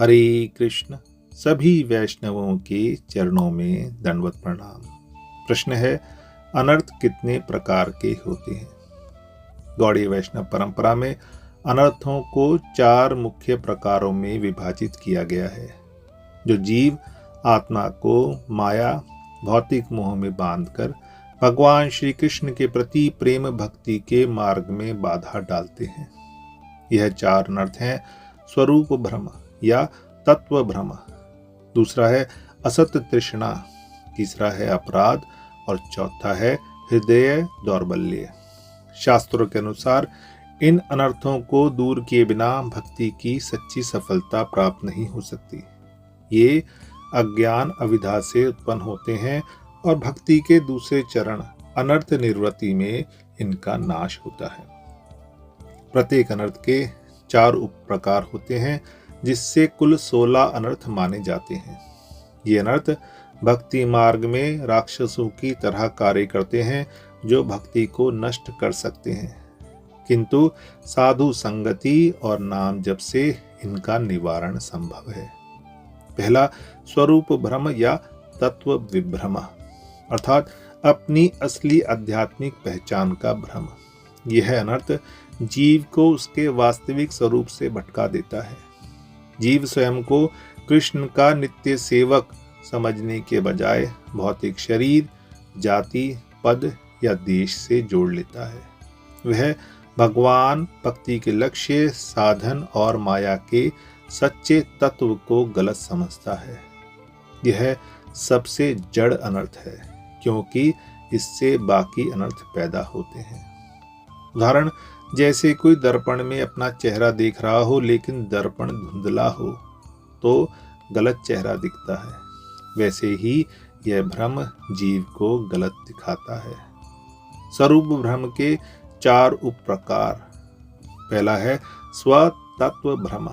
हरे कृष्ण। सभी वैष्णवों के चरणों में दंडवत प्रणाम। प्रश्न है, अनर्थ कितने प्रकार के होते हैं? गौड़ीय वैष्णव परंपरा में अनर्थों को 4 मुख्य प्रकारों में विभाजित किया गया है, जो जीव आत्मा को माया भौतिक मोह में बांधकर भगवान श्री कृष्ण के प्रति प्रेम भक्ति के मार्ग में बाधा डालते हैं। यह 4 अनर्थ हैं: स्वरूप भ्रम या तत्व भ्रम, दूसरा है असत तृष्णा, तीसरा है अपराध और चौथा है हृदय दौर्बल्य। शास्त्रों के अनुसार इन अनर्थों को दूर किए बिना भक्ति की सच्ची सफलता प्राप्त नहीं हो सकती। ये अज्ञान अविद्या से उत्पन्न होते हैं और भक्ति के दूसरे चरण अनर्थ निवृत्ति में इनका नाश होता है। प्रत्येक अनर्थ के 4 उप प्रकार होते हैं, जिससे कुल 16 अनर्थ माने जाते हैं। ये अनर्थ भक्ति मार्ग में राक्षसों की तरह कार्य करते हैं, जो भक्ति को नष्ट कर सकते हैं, किंतु साधु संगति और नाम जप से इनका निवारण संभव है। पहला, स्वरूप भ्रम या तत्व विभ्रम, अर्थात अपनी असली आध्यात्मिक पहचान का भ्रम। यह अनर्थ जीव को उसके वास्तविक स्वरूप से भटका देता है। जीव स्वयं को कृष्ण का नित्य सेवक समझने के बजाय भौतिक शरीर, जाति, पद या देश से जोड़ लेता है। वह भगवान, भक्ति के लक्ष्य, साधन और माया के सच्चे तत्व को गलत समझता है। यह सबसे जड़ अनर्थ है, क्योंकि इससे बाकी अनर्थ पैदा होते हैं। उदाहरण, जैसे कोई दर्पण में अपना चेहरा देख रहा हो, लेकिन दर्पण धुंधला हो तो गलत चेहरा दिखता है। वैसे ही यह भ्रम जीव को गलत दिखाता है। स्वरूप भ्रम के 4 उप प्रकार। पहला है स्वतत्व भ्रम,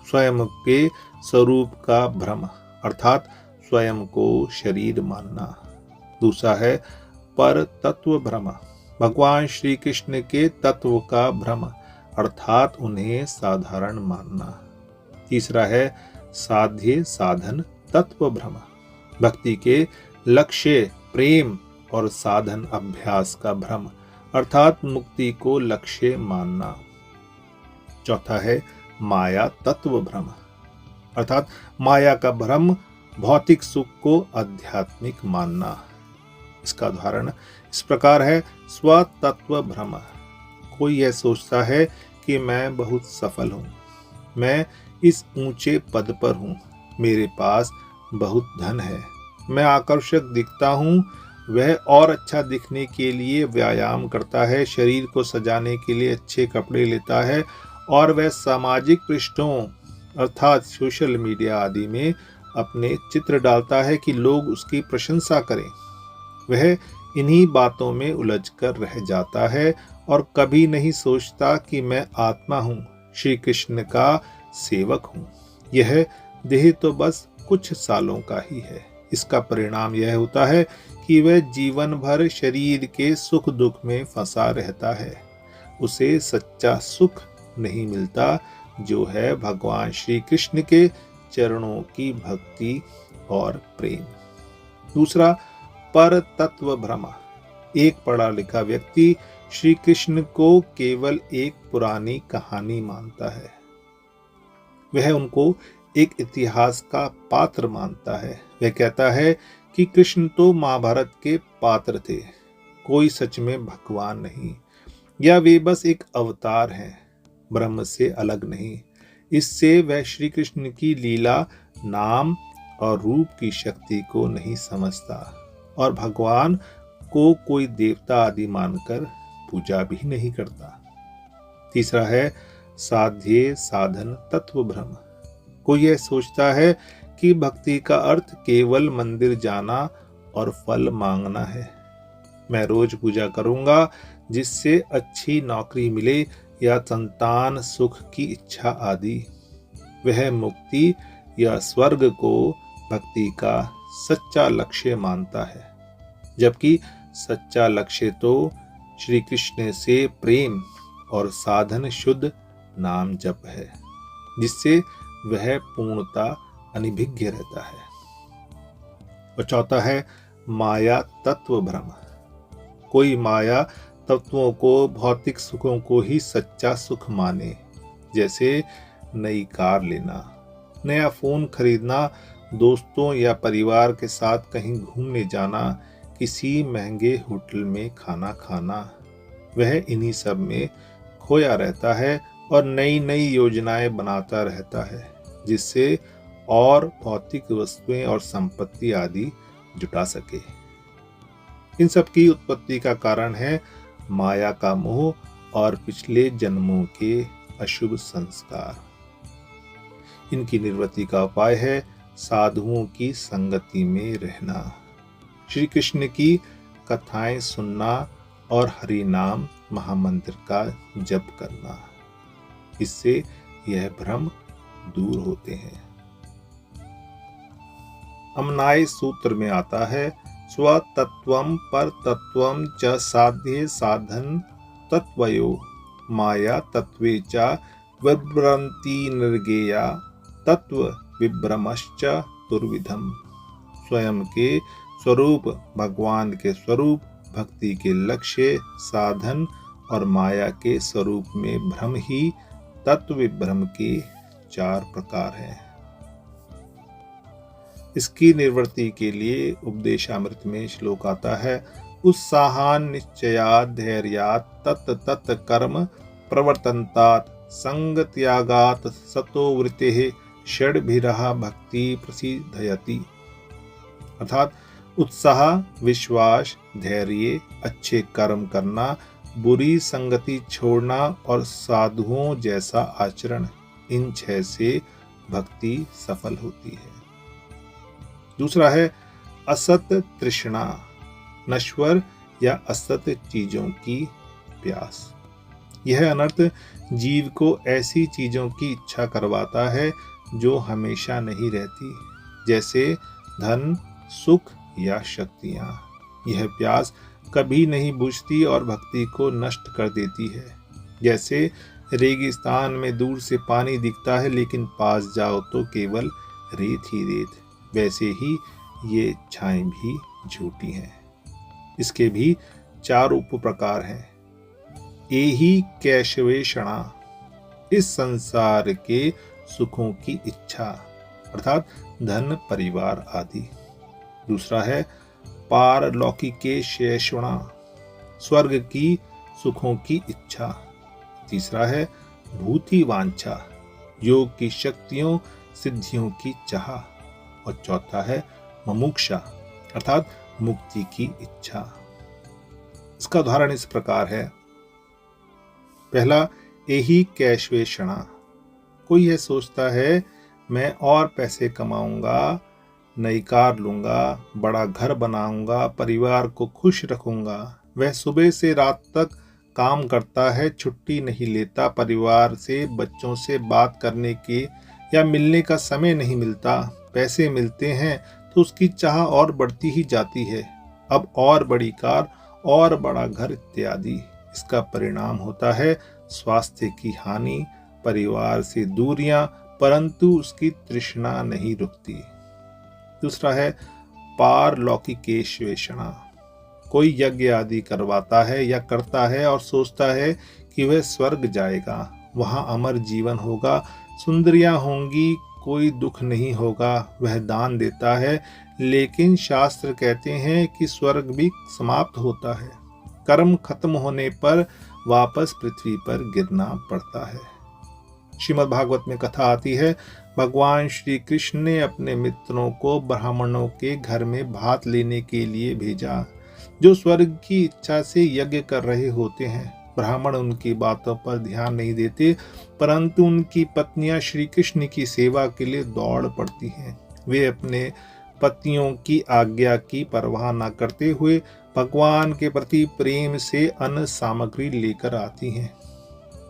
स्वयं के स्वरूप का भ्रम, अर्थात स्वयं को शरीर मानना। दूसरा है पर तत्व भ्रम, भगवान श्री कृष्ण के तत्व का भ्रम, अर्थात उन्हें साधारण मानना। तीसरा है साध्य साधन तत्व भ्रम, भक्ति के लक्ष्य, प्रेम और साधन अभ्यास का भ्रम, अर्थात मुक्ति को लक्ष्य मानना। चौथा है माया तत्व भ्रम, अर्थात माया का भ्रम, भौतिक सुख को आध्यात्मिक मानना। इसका उदाहरण इस प्रकार है, स्वतत्व भ्रम। कोई यह सोचता है कि मैं बहुत सफल हूँ, मैं इस ऊंचे पद पर हूँ, मेरे पास बहुत धन है, मैं आकर्षक दिखता हूँ। वह और अच्छा दिखने के लिए व्यायाम करता है, शरीर को सजाने के लिए अच्छे कपड़े लेता है और वह सामाजिक पृष्ठों अर्थात सोशल मीडिया आदि में अपने चित्र डालता है कि लोग उसकी प्रशंसा करें। वह इन्हीं बातों में उलझकर रह जाता है और कभी नहीं सोचता कि मैं आत्मा हूँ, श्री कृष्ण का सेवक हूँ। यह देह तो बस कुछ सालों का ही है। इसका परिणाम यह होता है कि वह जीवन भर शरीर के सुख दुख में फंसा रहता है। उसे सच्चा सुख नहीं मिलता, जो है भगवान श्री कृष्ण के चरणों की भक्ति और प्रेम। दूसरा, पर तत्व भ्रम। एक पढ़ा लिखा व्यक्ति श्री कृष्ण को केवल एक पुरानी कहानी मानता है। वह उनको एक इतिहास का पात्र मानता है। वह कहता है कि कृष्ण तो महाभारत के पात्र थे, कोई सच में भगवान नहीं, या वे बस एक अवतार हैं, ब्रह्म से अलग नहीं। इससे वह श्री कृष्ण की लीला, नाम और रूप की शक्ति को नहीं समझता और भगवान को कोई देवता आदि मानकर पूजा भी नहीं करता। तीसरा है साध्य साधन तत्व भ्रम। कोई यह सोचता है कि भक्ति का अर्थ केवल मंदिर जाना और फल मांगना है। मैं रोज पूजा करूंगा जिससे अच्छी नौकरी मिले या संतान सुख की इच्छा आदि। वह मुक्ति या स्वर्ग को भक्ति का सच्चा लक्ष्य मानता है, जबकि सच्चा लक्ष्य तो श्री कृष्ण से प्रेम और साधन शुद्ध नाम जप है, जिससे वह पूर्णता अनिभिज्ञ रहता है। और चौथा है माया तत्व भ्रम। कोई माया तत्वों को, भौतिक सुखों को ही सच्चा सुख माने, जैसे नई कार लेना, नया फोन खरीदना, दोस्तों या परिवार के साथ कहीं घूमने जाना, किसी महंगे होटल में खाना खाना। वह इन्हीं सब में खोया रहता है और नई नई योजनाएं बनाता रहता है, जिससे और भौतिक वस्तुएं और संपत्ति आदि जुटा सके। इन सब की उत्पत्ति का कारण है माया का मोह और पिछले जन्मों के अशुभ संस्कार। इनकी निवृत्ति का उपाय है साधुओं की संगति में रहना, श्री कृष्ण की कथाएं सुनना और हरि नाम महामंत्र का जप करना। इससे यह भ्रम दूर होते हैं। अमनाय सूत्र में आता है स्वतत्वम पर तत्वम च साध्य साधन तत्वयो माया तत्वे च विभ्रंति निर्गेया तत्व विभ्रमश्च दुर्विधम। स्वयं के स्वरूप, भगवान के स्वरूप, भक्ति के लक्ष्य, साधन और माया के स्वरूप में भ्रम ही तत्व विभ्रम के 4 प्रकार हैं। इसकी निवृत्ति के लिए उपदेशामृत में श्लोक आता है उत्साहान निश्चयात् धैर्यात् तत् तत् कर्म प्रवर्तन्तात् संग त्यागात् सतो वृत्तिः षड्भिरः भक्ति प्रसिद्धयति। अर्थात उत्साह, विश्वास, धैर्य, अच्छे कर्म करना, बुरी संगति छोड़ना और साधुओं जैसा आचरण, इन 6 से भक्ति सफल होती है। दूसरा है असत तृष्णा, नश्वर या असत चीजों की प्यास। यह अनर्थ जीव को ऐसी चीजों की इच्छा करवाता है जो हमेशा नहीं रहती, जैसे धन, सुख या शक्तियां। यह प्यास कभी नहीं बुझती और भक्ति को नष्ट कर देती है। जैसे रेगिस्तान में दूर से पानी दिखता है लेकिन पास जाओ तो केवल रेत ही रेत, वैसे ही ये इच्छाएं भी झूठी हैं। इसके भी 4 उप प्रकार हैं। एही कैशवेषणा, इस संसार के सुखों की इच्छा, अर्थात धन, परिवार आदि। दूसरा है पारलौकिके शेषणा, स्वर्ग की सुखों की इच्छा। तीसरा है भूति वांछा, योग की शक्तियों, सिद्धियों की चाह। और चौथा है मुमुक्षा, अर्थात मुक्ति की इच्छा। इसका उदाहरण इस प्रकार है। पहला, एही कैशवेषणा। कोई यह सोचता है मैं और पैसे कमाऊंगा, नई कार लूंगा, बड़ा घर बनाऊंगा, परिवार को खुश रखूंगा। वह सुबह से रात तक काम करता है, छुट्टी नहीं लेता, परिवार से, बच्चों से बात करने के या मिलने का समय नहीं मिलता। पैसे मिलते हैं तो उसकी चाह और बढ़ती ही जाती है, अब और बड़ी कार और बड़ा घर इत्यादि। इसका परिणाम होता है स्वास्थ्य की हानि, परिवार से दूरियां, परंतु उसकी तृष्णा नहीं रुकती। दूसरा है पारलौकिकेश्वेषणा। कोई यज्ञ आदि करवाता है या करता है और सोचता है कि वह स्वर्ग जाएगा, वहां अमर जीवन होगा, सुंदरियां होंगी, कोई दुख नहीं होगा। वह दान देता है, लेकिन शास्त्र कहते हैं कि स्वर्ग भी समाप्त होता है, कर्म खत्म होने पर वापस पृथ्वी पर गिरना पड़ता है। श्रीमद् भागवत में कथा आती है, भगवान श्री कृष्ण ने अपने मित्रों को ब्राह्मणों के घर में भात लेने के लिए भेजा, जो स्वर्ग की इच्छा से यज्ञ कर रहे होते हैं। ब्राह्मण उनकी बातों पर ध्यान नहीं देते, परंतु उनकी पत्नियां श्री कृष्ण की सेवा के लिए दौड़ पड़ती हैं। वे अपने पतियों की आज्ञा की परवाह न करते हुए भगवान के प्रति प्रेम से अन्न सामग्री लेकर आती हैं।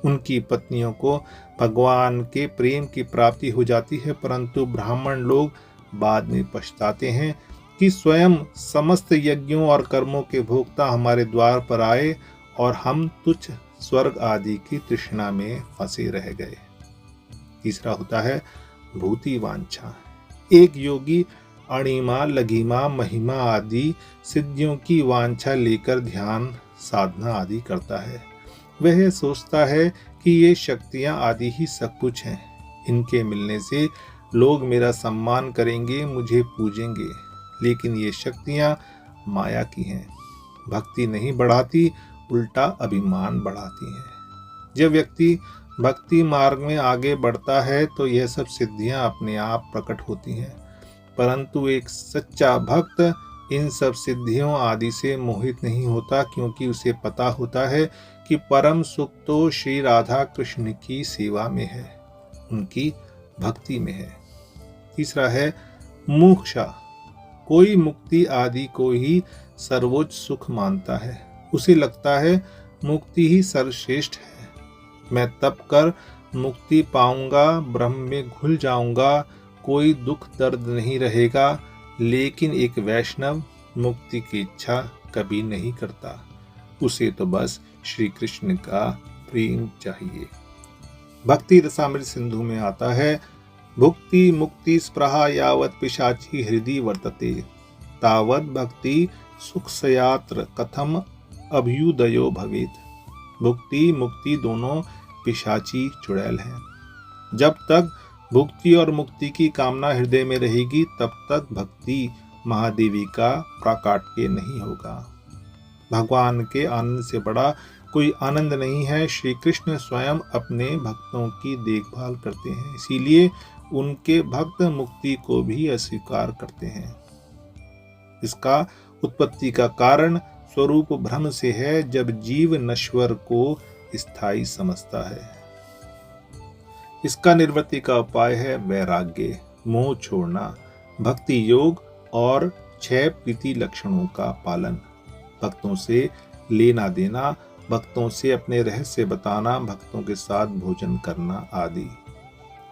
उनकी पत्नियों को भगवान के प्रेम की प्राप्ति हो जाती है, परंतु ब्राह्मण लोग बाद में पछताते हैं कि स्वयं समस्त यज्ञों और कर्मों के भोक्ता हमारे द्वार पर आए और हम तुच्छ स्वर्ग आदि की तृष्णा में फंसे रह गए। तीसरा होता है भूति वांछा। एक योगी अणिमा, लघिमा, महिमा आदि सिद्धियों की वांछा लेकर ध्यान साधना आदि करता है। वह सोचता है कि ये शक्तियां आदि ही सब कुछ हैं। इनके मिलने से लोग मेरा सम्मान करेंगे, मुझे पूजेंगे। लेकिन ये शक्तियां माया की हैं, भक्ति नहीं बढ़ाती, उल्टा अभिमान बढ़ाती हैं। जब व्यक्ति भक्ति मार्ग में आगे बढ़ता है तो यह सब सिद्धियां अपने आप प्रकट होती हैं। परंतु एक सच्चा भक्त इन सब सिद्धियों आदि से मोहित नहीं होता, क्योंकि उसे पता होता है कि परम सुख तो श्री राधा कृष्ण की सेवा में है, उनकी भक्ति में है। तीसरा है मोक्षा। कोई मुक्ति आदि को ही सर्वोच्च सुख मानता है। उसे लगता है मुक्ति ही सर्वश्रेष्ठ है। मैं तप कर मुक्ति पाऊंगा, ब्रह्म में घुल जाऊंगा, कोई दुख दर्द नहीं रहेगा। लेकिन एक वैष्णव मुक्ति की इच्छा कभी नहीं करता। उसे तो बस श्री कृष्ण का प्रेम चाहिए। भक्ति रसामृत सिंधु में आता है, भुक्ति मुक्ति स्पृहा यावत पिशाची हृदि वर्तते, तावत भक्ति सुख सयात्र कथम अभ्युदयो भवेत। भुक्ति मुक्ति दोनों पिशाची चुड़ैल हैं। जब तक भुक्ति और मुक्ति की कामना हृदय में रहेगी, तब तक भक्ति महादेवी का प्राकाट्य नहीं होगा। भगवान के आनंद से बड़ा कोई आनंद नहीं है। श्री कृष्ण स्वयं अपने भक्तों की देखभाल करते हैं, इसीलिए उनके भक्त मुक्ति को भी अस्वीकार करते हैं। इसका उत्पत्ति का कारण स्वरूप भ्रम से है, जब जीव नश्वर को स्थायी समझता है। इसका निवृत्ति का उपाय है वैराग्य, मोह छोड़ना, भक्ति योग और 6 प्रीति लक्षणों का पालन। भक्तों से लेना देना, भक्तों से अपने रहस्य बताना, भक्तों के साथ भोजन करना आदि।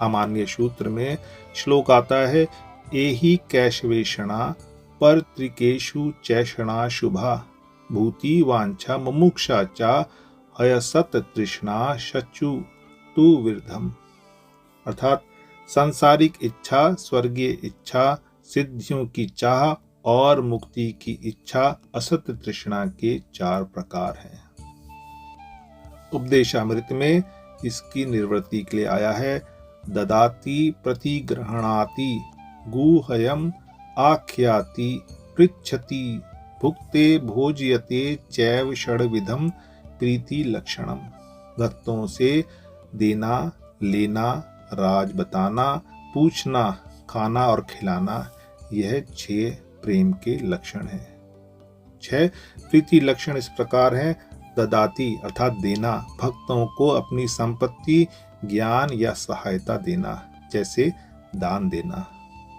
अमान्य सूत्र में श्लोक आता है, एहि कैशवेषणा पर त्रिकेशु चैषणा शुभा, भूति वांछा मुमुक्षा चा हयसत तृष्णा शचु तु विरधम। अर्थात सांसारिक इच्छा, स्वर्गीय इच्छा, सिद्धियों की चाह और मुक्ति की इच्छा असत तृष्णा के 4 प्रकार हैं। उपदेशामृत में इसकी निवृत्ति के लिए आया है, ददाति प्रतिग्रहणाति गुहयम आख्याति पृच्छति भुक्ते भोजयते चैव षड्विधम प्रीति लक्षणम। भक्तों से देना लेना, राज बताना, पूछना, खाना और खिलाना, यह 6 प्रेम के लक्षण हैं। 6 प्रीति लक्षण इस प्रकार हैं, ददाति अर्थात देना, भक्तों को अपनी संपत्ति, ज्ञान या सहायता देना, जैसे दान देना।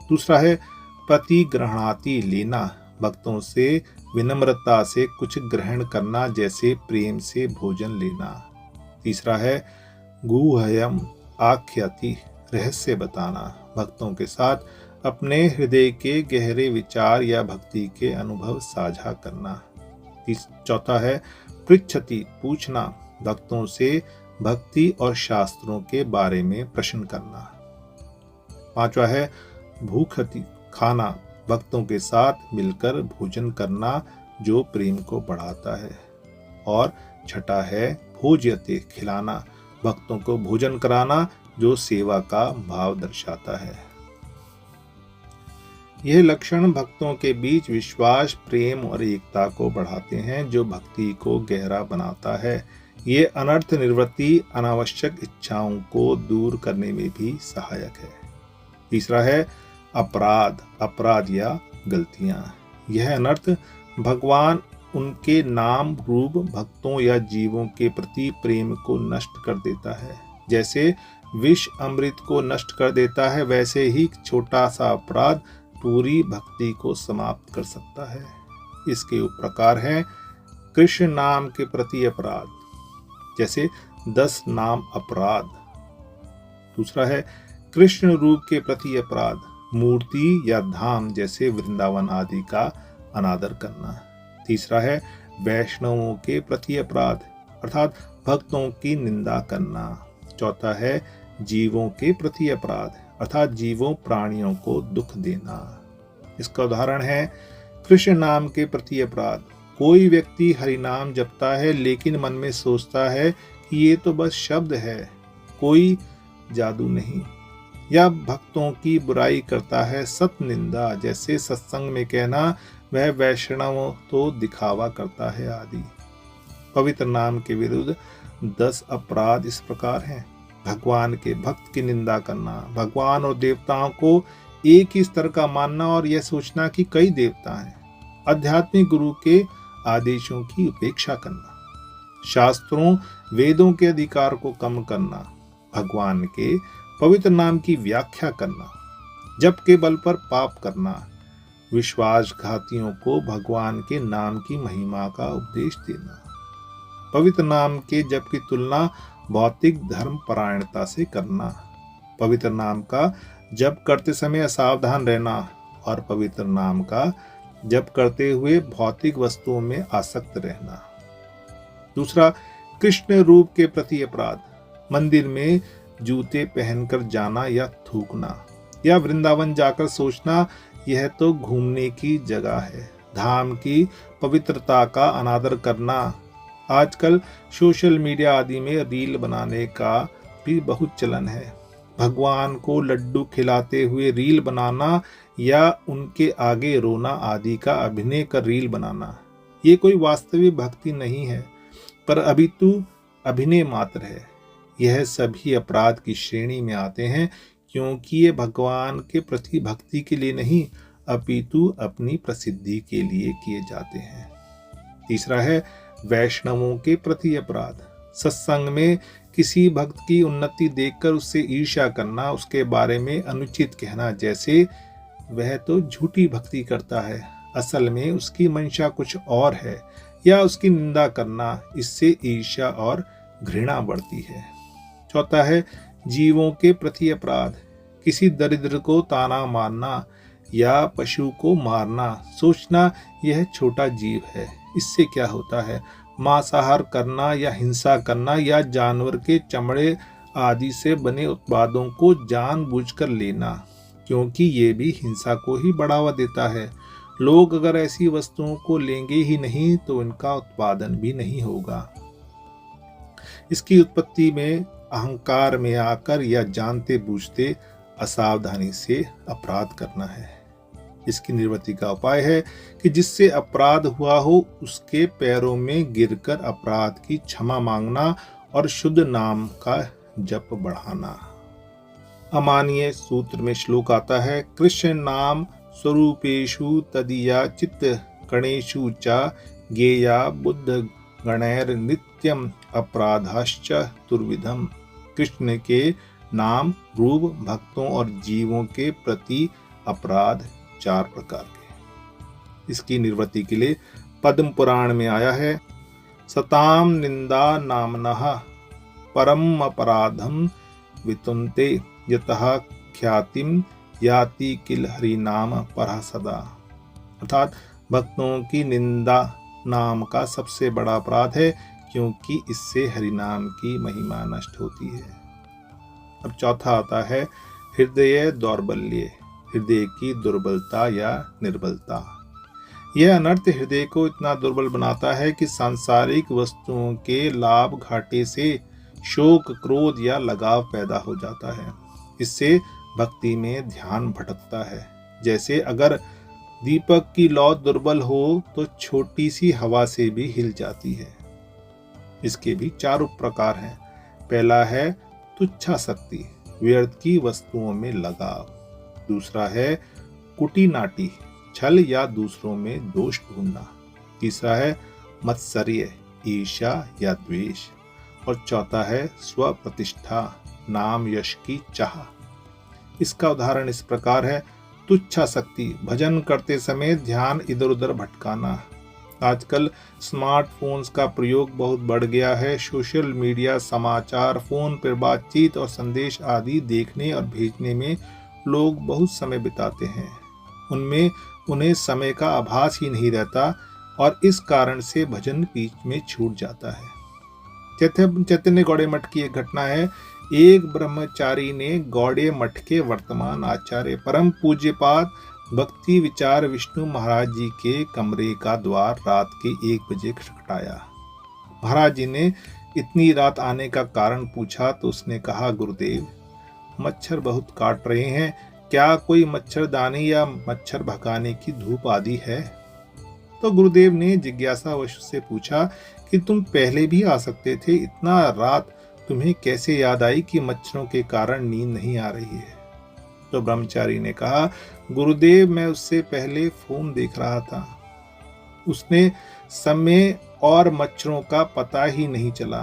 दूसरा है प्रतिग्रहणाति लेना, भक्तों से विनम्रता से कुछ ग्रहण करना, जैसे प्रेम से भोजन लेना। तीसरा है गुह्यम आख्याति, रहस्य बताना, भक्तों के साथ अपने हृदय के गहरे विचार या भक्ति के अनुभव साझा करना। चौथा है पृच्छति, पूछना, भक्तों से भक्ति और शास्त्रों के बारे में प्रश्न करना। पांचवा है भूखति, खाना, भक्तों के साथ मिलकर भोजन करना जो प्रेम को बढ़ाता है। और छठा है भोज्यते, खिलाना, भक्तों को भोजन कराना जो सेवा का भाव दर्शाता है। यह लक्षण भक्तों के बीच विश्वास, प्रेम और एकता को बढ़ाते हैं, जो भक्ति को गहरा बनाता है। ये अनर्थ निवृत्ति, अनावश्यक इच्छाओं को दूर करने में भी सहायक है। तीसरा है अपराध, अपराध या गलतियां। यह अनर्थ भगवान उनके नाम रूप भक्तों या जीवों के प्रति प्रेम को नष्ट कर देता है। जैसे विष अमृत को नष्ट कर देता है, वैसे ही छोटा सा अपराध पूरी भक्ति को समाप्त कर सकता है। इसके प्रकार हैं कृष्ण नाम के प्रति अपराध, जैसे 10 नाम अपराध। दूसरा है कृष्ण रूप के प्रति अपराध, मूर्ति या धाम जैसे वृंदावन आदि का अनादर करना। तीसरा है वैष्णवों के प्रति अपराध, अर्थात भक्तों की निंदा करना। चौथा है जीवों के प्रति अपराध, अर्थात जीवों प्राणियों को दुख देना। इसका उदाहरण है कृष्ण नाम के प्रति अपराध। कोई व्यक्ति हरि नाम जपता है लेकिन मन में सोचता है कि ये तो बस शब्द है, कोई जादू नहीं। या भक्तों की बुराई करता है सत निंदा, जैसे सत्संग में कहना वह वैष्णव तो दिखावा करता है आदि। पवित्र नाम के विरुद्ध 10 अपराध इस प्रकार हैं। भगवान के भक्त की निंदा करना, भगवान और देवताओं को एक ही स्तर का मानना और यह सोचना कि कई देवता हैं, आध्यात्मिक गुरु के आदेशों की उपेक्षा करना, शास्त्रों वेदों के अधिकार को कम करना, भगवान के पवित्र नाम की व्याख्या करना, जप के बल पर पाप करना, विश्वासघातियों को भगवान के नाम की महिमा का उपदेश देना, पवित्र नाम के जप की तुलना भौतिक धर्म परायणता से करना, पवित्र नाम का जप करते समय असावधान रहना और पवित्र नाम का जप करते हुए भौतिक वस्तुओं में आसक्त रहना। दूसरा, कृष्ण रूप के प्रति अपराध। मंदिर में जूते पहनकर जाना या थूकना, या वृंदावन जाकर सोचना यह तो घूमने की जगह है। धाम की पवित्रता का अनादर करना। आजकल सोशल मीडिया आदि में रील बनाने का भी बहुत चलन है। भगवान को लड्डू खिलाते हुए रील बनाना या उनके आगे रोना आदि का अभिनय कर रील बनाना, ये कोई वास्तविक भक्ति नहीं है, पर अभितु अभिनय मात्र है। यह सभी अपराध की श्रेणी में आते हैं, क्योंकि ये भगवान के प्रति भक्ति के लिए नहीं अपितु अपनी प्रसिद्धि के लिए किए जाते हैं। तीसरा है वैष्णवों के प्रति अपराध। सत्संग में किसी भक्त की उन्नति देखकर उससे ईर्ष्या करना, उसके बारे में अनुचित कहना, जैसे वह तो झूठी भक्ति करता है, असल में उसकी मंशा कुछ और है, या उसकी निंदा करना, इससे ईर्ष्या और घृणा बढ़ती है। चौथा है जीवों के प्रति अपराध। किसी दरिद्र को ताना मारना या पशु को मारना, सोचना यह छोटा जीव है, इससे क्या होता है। मांसाहार करना या हिंसा करना या जानवर के चमड़े आदि से बने उत्पादों को जानबूझकर लेना, क्योंकि ये भी हिंसा को ही बढ़ावा देता है। लोग अगर ऐसी वस्तुओं को लेंगे ही नहीं तो इनका उत्पादन भी नहीं होगा। इसकी उत्पत्ति में अहंकार में आकर या जानते बूझते असावधानी से अपराध करना है। इसकी निवृत्ति का उपाय है कि जिससे अपराध हुआ हो उसके पैरों में गिरकर अपराध की क्षमा मांगना और शुद्ध नाम का जप बढ़ाना। अमानीय सूत्र में श्लोक आता है, कृष्ण नाम स्वरूपेषु तदीया चित्त कणेषु च गेया बुद्ध गणैर नित्यम अपराधाश्च तुर्विधम। कृष्ण के नाम रूप भक्तों और जीवों के प्रति अपराध 4 प्रकार के। इसकी निवृत्ति के लिए पद्म पुराण में आया है, सताम निंदा नामनः परम अपराधम वितुन्ते यतः ख्यातिम याति किल हरि नाम परः सदा। अर्थात भक्तों की निंदा नाम का सबसे बड़ा अपराध है, क्योंकि इससे हरि नाम की महिमा नष्ट होती है। अब चौथा आता है हृदय दौर्बल्य, हृदय की दुर्बलता या निर्बलता। यह अनर्थ हृदय को इतना दुर्बल बनाता है कि सांसारिक वस्तुओं के लाभ घाटे से शोक, क्रोध या लगाव पैदा हो जाता है। इससे भक्ति में ध्यान भटकता है। जैसे अगर दीपक की लौ दुर्बल हो तो छोटी सी हवा से भी हिल जाती है। इसके भी 4 प्रकार हैं। पहला है तुच्छासक्ति, व्यर्थ की वस्तुओं में लगाव। दूसरा है कुटी नाटी, छल या दूसरों में दोष ढूंढना। तीसरा है मत्सर्य, ईर्ष्या या द्वेष। और चौथा है स्व प्रतिष्ठा, नाम यश की चाह। इसका उदाहरण इस प्रकार है, तुच्छासक्ति, भजन करते समय ध्यान इधर उधर भटकाना। आजकल स्मार्टफोन्स का प्रयोग बहुत बढ़ गया है। सोशल मीडिया, समाचार, फोन पर बातचीत और संदेश आदि देखने और भेजने में लोग बहुत समय बिताते हैं। उनमें उन्हें समय का आभास ही नहीं रहता और इस कारण से भजन बीच में छूट जाता है। चैतन्य गौड़े मठ की एक घटना है एक ब्रह्मचारी ने गौड़े मठ के वर्तमान आचार्य परम पूज्यपाद भक्ति विचार विष्णु महाराज जी के कमरे का द्वार रात के 1 बजे खटखटाया। महाराज जी ने इतनी रात आने का कारण पूछा तो उसने कहा, गुरुदेव मच्छर बहुत काट रहे हैं, क्या कोई मच्छरदानी या मच्छर भगाने की धूप आदि है? तो गुरुदेव ने जिज्ञासावश से पूछा कि तुम पहले भी आ सकते थे, इतना रात तुम्हें कैसे याद आई कि मच्छरों के कारण नींद नहीं आ रही है? तो ब्रह्मचारी ने कहा, गुरुदेव मैं उससे पहले फोन देख रहा था, उसने समय और मच्छरों का पता ही नहीं चला।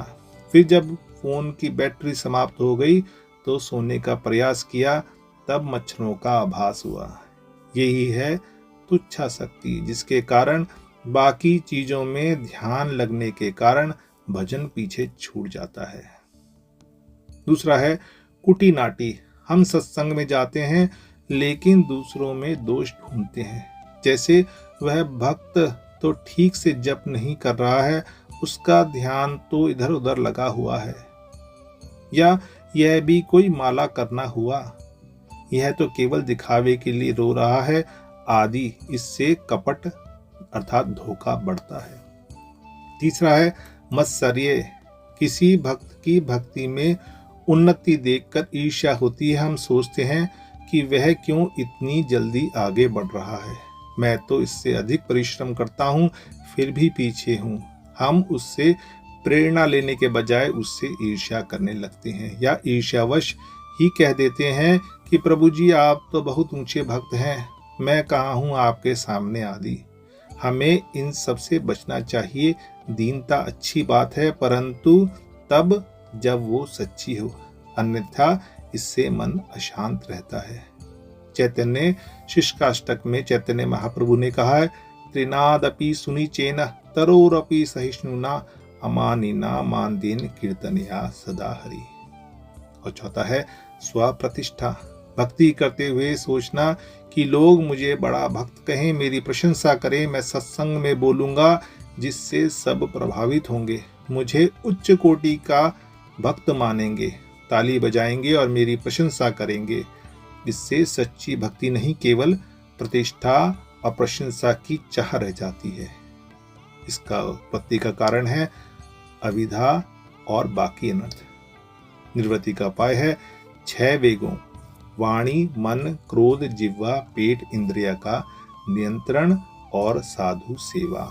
फिर जब फोन की बैटरी समाप्त हो गई तो सोने का प्रयास किया, तब मच्छरों का आभास हुआ। यही है तुच्छाशक्ति, जिसके कारण बाकी चीजों में ध्यान लगने के कारण भजन पीछे छूट जाता है। दूसरा है कुटी नाटी। हम सत्संग में जाते हैं लेकिन दूसरों में दोष ढूंढते हैं, जैसे वह भक्त तो ठीक से जप नहीं कर रहा है, उसका ध्यान तो इधर उधर लगा हुआ है, या यह भी कोई माला करना हुआ, यह तो केवल दिखावे के लिए रो रहा है आदि। इससे कपट अर्थात धोखा बढ़ता है। तीसरा है मत्सर्य। किसी भक्त की भक्ति में उन्नति देखकर ईर्ष्या होती है। हम सोचते हैं कि वह क्यों इतनी जल्दी आगे बढ़ रहा है, मैं तो इससे अधिक परिश्रम करता हूँ फिर भी पीछे हूँ। हम उससे प्रेरणा लेने के बजाय उससे ईर्ष्या करने लगते हैं, या ईर्ष्यावश ही कह देते हैं कि प्रभु जी आप तो बहुत ऊंचे भक्त हैं, मैं कहाँ हूँ आपके सामने आदि। हमें इन सब से बचना चाहिए। दीनता अच्छी बात है, परंतु तब जब वो सच्ची हो, अन्यथा इससे मन अशांत रहता है। चैतन्य शिष्काष्टक में चैतन्य महाप्रभु ने कहा है, त्रिनादपि सुनिचेन तरोरपि सहिष्णुना अमानिना मानदीन कीर्तनया सदा हरि। और चौथा है स्वप्रतिष्ठा। भक्ति करते हुए सोचना कि लोग मुझे बड़ा भक्त कहें, मेरी प्रशंसा करें, मैं सत्संग में बोलूंगा जिससे सब प्रभावित होंगे, मुझे उच्च कोटि का भक्त मानेंगे, ताली बजाएंगे और मेरी प्रशंसा करेंगे। इससे सच्ची भक्ति नहीं, केवल प्रतिष्ठा और प्रशंसा की चाह रह जाती है। इसका उत्पत्ति का कारण है अविद्या और बाकी अनर्थ। निर्वृत्ति का उपाय है 6 वेगों वाणी, मन, क्रोध, जिह्वा, पेट, इंद्रिय का नियंत्रण और साधु सेवा।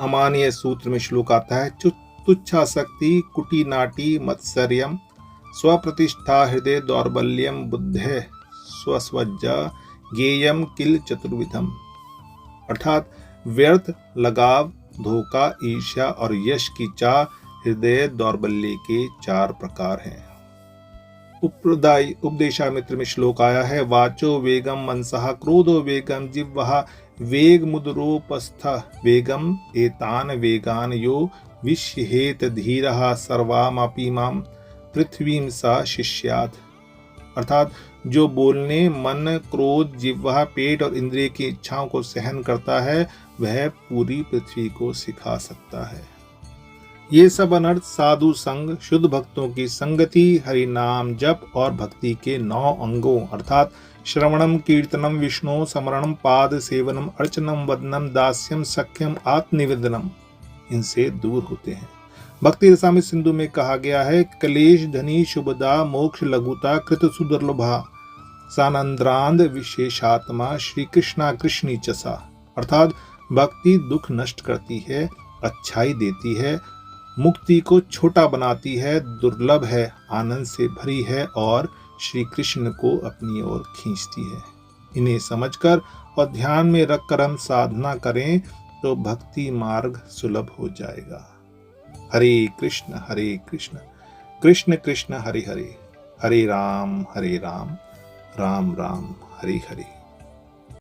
अमानीय सूत्र में श्लोक आता है, तुच्छाशक्ति, कुटी नाटी, मत्सर्यम, स्वप्रतिष्ठा, हृदय दौर्बल्यम, बुद्धे स्वस्वज्जा, गेयम किल चतुर्विधम। अर्थात व्यर्थ लगाव, धोखा, ईर्ष्या और यश की चाह हृदय दौर्बल्य के 4 प्रकार हैं। उपदेशामित्र में श्लोक आया है, वाचो वेगम मनसः, क्रोधो वेगम जिह्वः, वेग मुद्रोपस्थ वेगम, एतान वेगान यो विश्येत धीरः सर्वामपि माम पृथ्वीं सा शिष्यात्। अर्थात जो बोलने, मन, क्रोध, जिह्वा, पेट और इंद्रिय की इच्छाओं को सहन करता है वह पूरी पृथ्वी को सिखा सकता है। ये सब अनर्थ साधु संग, शुद्ध भक्तों की संगति, हरि नाम जप और भक्ति के 9 अंगों अर्थात श्रवणम, कीर्तनम, विष्णु स्मरणम, पाद सेवनम, अर्चनम, वदनम, दास्यम, सख्यम, आत्मनिवेदनम, इनसे दूर होते हैं। भक्ति रसामृत सिंधु में कहा गया है, क्लेश धनी शुभदा, मोक्ष लघुता, कृत सुदुर्लभा, सानंद्रांध विशेषात्मा, श्री कृष्णा कृष्णी चसा। अर्थात भक्ति दुख नष्ट करती है, अच्छाई देती है, मुक्ति को छोटा बनाती है, दुर्लभ है, आनंद से भरी है और श्री कृष्ण को अपनी ओर खींचती है। इन्हें समझकर और ध्यान में रखकर हम साधना करें तो भक्ति मार्ग सुलभ हो जाएगा। हरे कृष्ण कृष्ण कृष्ण हरे हरे, हरे राम राम राम हरे हरे।